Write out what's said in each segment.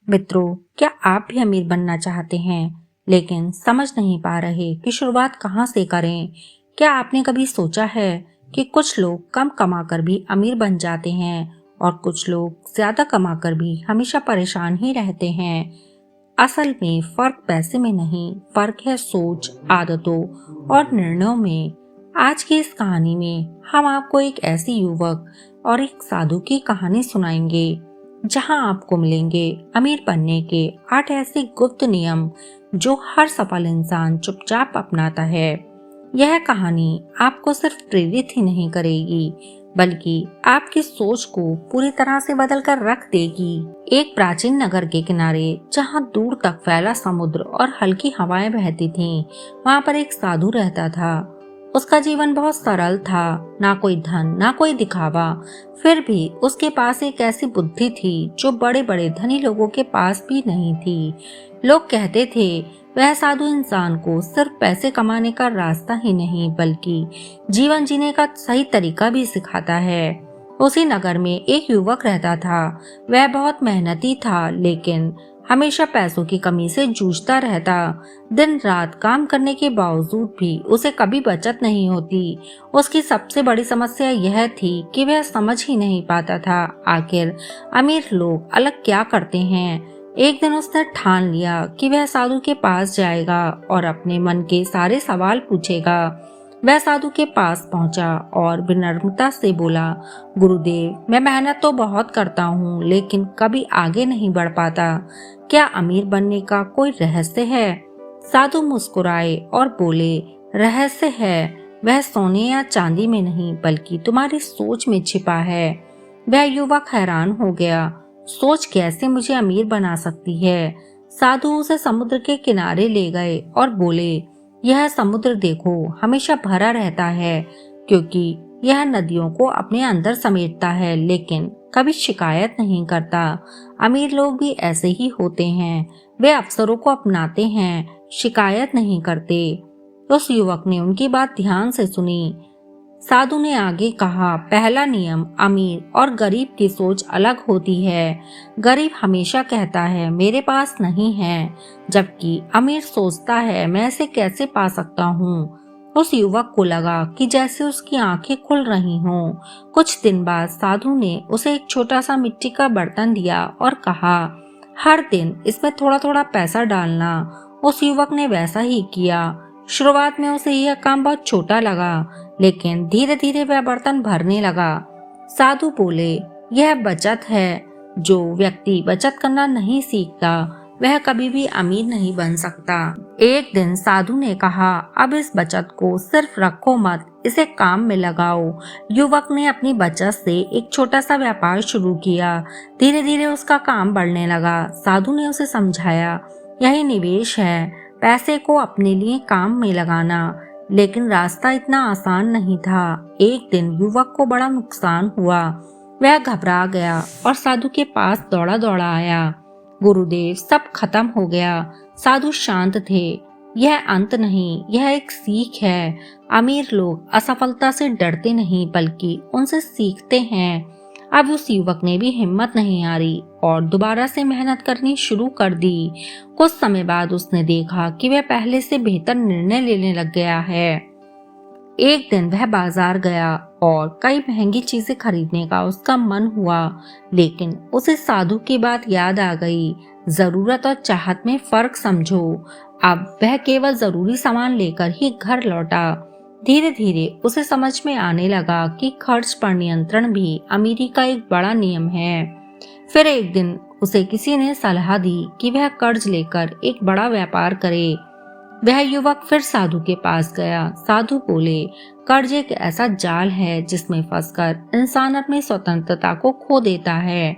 मित्रों, क्या आप भी अमीर बनना चाहते हैं लेकिन समझ नहीं पा रहे कि शुरुआत कहाँ से करें? क्या आपने कभी सोचा है कि कुछ लोग कम कमाकर भी अमीर बन जाते हैं और कुछ लोग ज्यादा कमाकर भी हमेशा परेशान ही रहते हैं? असल में फर्क पैसे में नहीं, फर्क है सोच, आदतों और निर्णयों में। आज की इस कहानी में हम आपको एक ऐसी युवक और एक साधु की कहानी सुनाएंगे जहां आपको मिलेंगे अमीर बनने के 8 ऐसे गुप्त नियम जो हर सफल इंसान चुपचाप अपनाता है। यह कहानी आपको सिर्फ प्रेरित ही नहीं करेगी बल्कि आपकी सोच को पूरी तरह से बदल कर रख देगी। एक प्राचीन नगर के किनारे जहां दूर तक फैला समुद्र और हल्की हवाएं बहती थीं, वहां पर एक साधु रहता था। उसका जीवन बहुत सरल था, ना कोई धन ना कोई दिखावा। फिर भी उसके पास एक ऐसी बुद्धि थी जो बड़े बड़े धनी लोगों के पास भी नहीं थी। लोग कहते थे वह साधु इंसान को सिर्फ पैसे कमाने का रास्ता ही नहीं बल्कि जीवन जीने का सही तरीका भी सिखाता है। उसी नगर में एक युवक रहता था। वह बहुत मेहनती था लेकिन हमेशा पैसों की कमी से जूझता रहता। दिन रात काम करने के बावजूद भी उसे कभी बचत नहीं होती। उसकी सबसे बड़ी समस्या यह थी कि वह समझ ही नहीं पाता था आखिर अमीर लोग अलग क्या करते हैं। एक दिन उसने ठान लिया कि वह साधु के पास जाएगा और अपने मन के सारे सवाल पूछेगा। वह साधु के पास पहुंचा और विनम्रता से बोला, गुरुदेव, मैं मेहनत तो बहुत करता हूँ लेकिन कभी आगे नहीं बढ़ पाता। क्या अमीर बनने का कोई रहस्य है? साधु मुस्कुराए और बोले, रहस्य है, वह सोने या चांदी में नहीं बल्कि तुम्हारी सोच में छिपा है। वह युवक हैरान हो गया, सोच कैसे मुझे अमीर बना सकती है? साधु उसे समुद्र के किनारे ले गए और बोले, यह समुद्र देखो, हमेशा भरा रहता है क्योंकि यह नदियों को अपने अंदर समेटता है लेकिन कभी शिकायत नहीं करता। अमीर लोग भी ऐसे ही होते हैं, वे अवसरों को अपनाते हैं, शिकायत नहीं करते। उस युवक ने उनकी बात ध्यान से सुनी। साधु ने आगे कहा, पहला नियम, अमीर और गरीब की सोच अलग होती है। गरीब हमेशा कहता है मेरे पास नहीं है, जबकि अमीर सोचता है मैं इसे कैसे पा सकता हूँ। उस युवक को लगा कि जैसे उसकी आंखें खुल रही हों। कुछ दिन बाद साधु ने उसे एक छोटा सा मिट्टी का बर्तन दिया और कहा, हर दिन इसमें थोड़ा थोड़ा पैसा डालना। उस युवक ने वैसा ही किया। शुरुआत में उसे यह काम बहुत छोटा लगा लेकिन धीरे धीरे वह बर्तन भरने लगा। साधु बोले, यह बचत है। जो व्यक्ति बचत करना नहीं सीखता वह कभी भी अमीर नहीं बन सकता। एक दिन साधु ने कहा, अब इस बचत को सिर्फ रखो मत, इसे काम में लगाओ। युवक ने अपनी बचत से एक छोटा सा व्यापार शुरू किया। धीरे धीरे उसका काम बढ़ने लगा। साधु ने उसे समझाया, यही निवेश है, पैसे को अपने लिए काम में लगाना। लेकिन रास्ता इतना आसान नहीं था। एक दिन युवक को बड़ा नुकसान हुआ। वह घबरा गया और साधु के पास दौड़ा दौड़ा आया, गुरुदेव, सब खत्म हो गया। साधु शांत थे, यह अंत नहीं, यह एक सीख है। अमीर लोग असफलता से डरते नहीं बल्कि उनसे सीखते हैं। अब उस युवक ने भी हिम्मत नहीं हारी और दोबारा से मेहनत करनी शुरू कर दी। कुछ समय बाद उसने देखा कि वह पहले से बेहतर निर्णय लेने लग गया है। एक दिन वह बाजार गया और कई महंगी चीजें खरीदने का उसका मन हुआ, लेकिन उसे साधु की बात याद आ गई, जरूरत और चाहत में फर्क समझो। अब वह केवल जरूरी सामान लेकर ही घर लौटा। धीरे धीरे उसे समझ में आने लगा कि खर्च पर नियंत्रण भी अमीरी का एक बड़ा नियम है। फिर एक दिन उसे किसी ने सलाह दी कि वह कर्ज लेकर एक बड़ा व्यापार करे। वह युवक फिर साधु के पास गया। साधु बोले, कर्ज एक ऐसा जाल है जिसमें फंसकर इंसान अपनी स्वतंत्रता को खो देता है।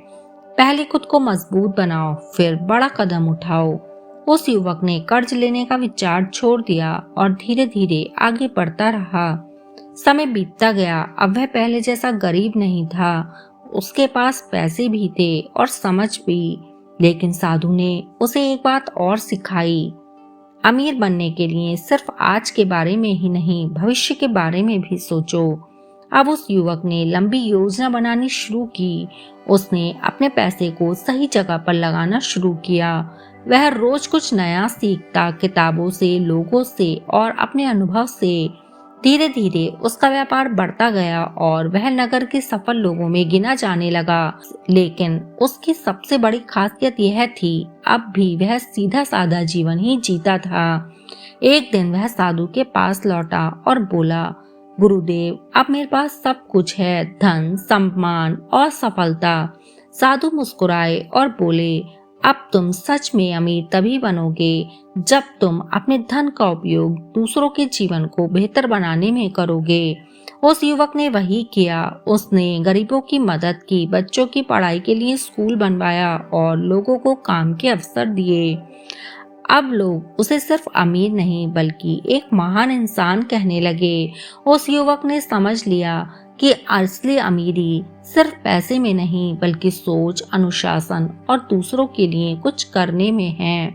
पहले खुद को मजबूत बनाओ, फिर बड़ा कदम उठाओ। उस युवक ने कर्ज लेने का विचार छोड़ दिया और धीरे धीरे आगे बढ़ता रहा। समय बीतता गया। अब वह पहले जैसा गरीब नहीं था, उसके पास पैसे भी थे और समझ भी। लेकिन साधु ने उसे एक बात और सिखाई, अमीर बनने के लिए सिर्फ आज के बारे में ही नहीं, भविष्य के बारे में भी सोचो। अब उस युवक ने लंबी योजना बनानी शुरू की। उसने अपने पैसे को सही जगह पर लगाना शुरू किया। वह रोज कुछ नया सीखता, किताबों से, लोगों से और अपने अनुभव से। धीरे धीरे उसका व्यापार बढ़ता गया और वह नगर के सफल लोगों में गिना जाने लगा। लेकिन उसकी सबसे बड़ी खासियत यह थी, अब भी वह सीधा साधा जीवन ही जीता था। एक दिन वह साधु के पास लौटा और बोला, गुरुदेव, अब मेरे पास सब कुछ है, धन, सम्मान और सफलता। साधु मुस्कुराए और बोले, अब तुम सच में अमीर तभी बनोगे जब तुम अपने धन का उपयोग दूसरों के जीवन को बेहतर बनाने में करोगे। उस युवक ने वही किया। उसने गरीबों की मदद की, बच्चों की पढ़ाई के लिए स्कूल बनवाया और लोगों को काम के अवसर दिए। अब लोग उसे सिर्फ अमीर नहीं बल्कि एक महान इंसान कहने लगे। उस युवक ने समझ लिया कि असली अमीरी सिर्फ पैसे में नहीं बल्कि सोच, अनुशासन और दूसरों के लिए कुछ करने में है।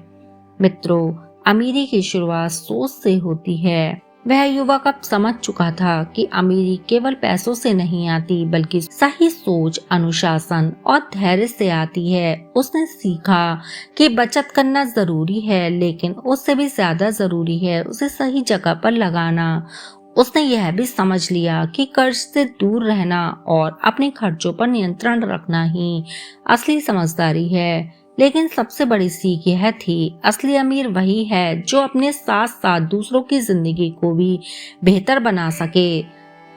मित्रों, अमीरी की शुरुआत सोच से होती है। वह युवक अब समझ चुका था कि अमीरी केवल पैसों से नहीं आती बल्कि सही सोच, अनुशासन और धैर्य से आती है। उसने सीखा कि बचत करना जरूरी है, लेकिन उससे भी ज्यादा जरूरी है उसे सही जगह पर लगाना। उसने यह भी समझ लिया कि कर्ज से दूर रहना और अपने खर्चों पर नियंत्रण रखना ही असली समझदारी है। लेकिन सबसे बड़ी सीख यह थी, असली अमीर वही है जो अपने साथ साथ दूसरों की जिंदगी को भी बेहतर बना सके।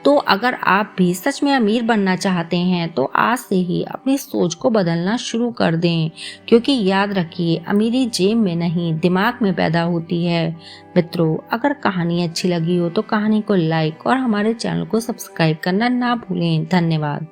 तो अगर आप भी सच में अमीर बनना चाहते हैं तो आज से ही अपनी सोच को बदलना शुरू कर दें, क्योंकि याद रखिए, अमीरी जेब में नहीं दिमाग में पैदा होती है। मित्रों, अगर कहानी अच्छी लगी हो तो कहानी को लाइक और हमारे चैनल को सब्सक्राइब करना ना भूलें। धन्यवाद।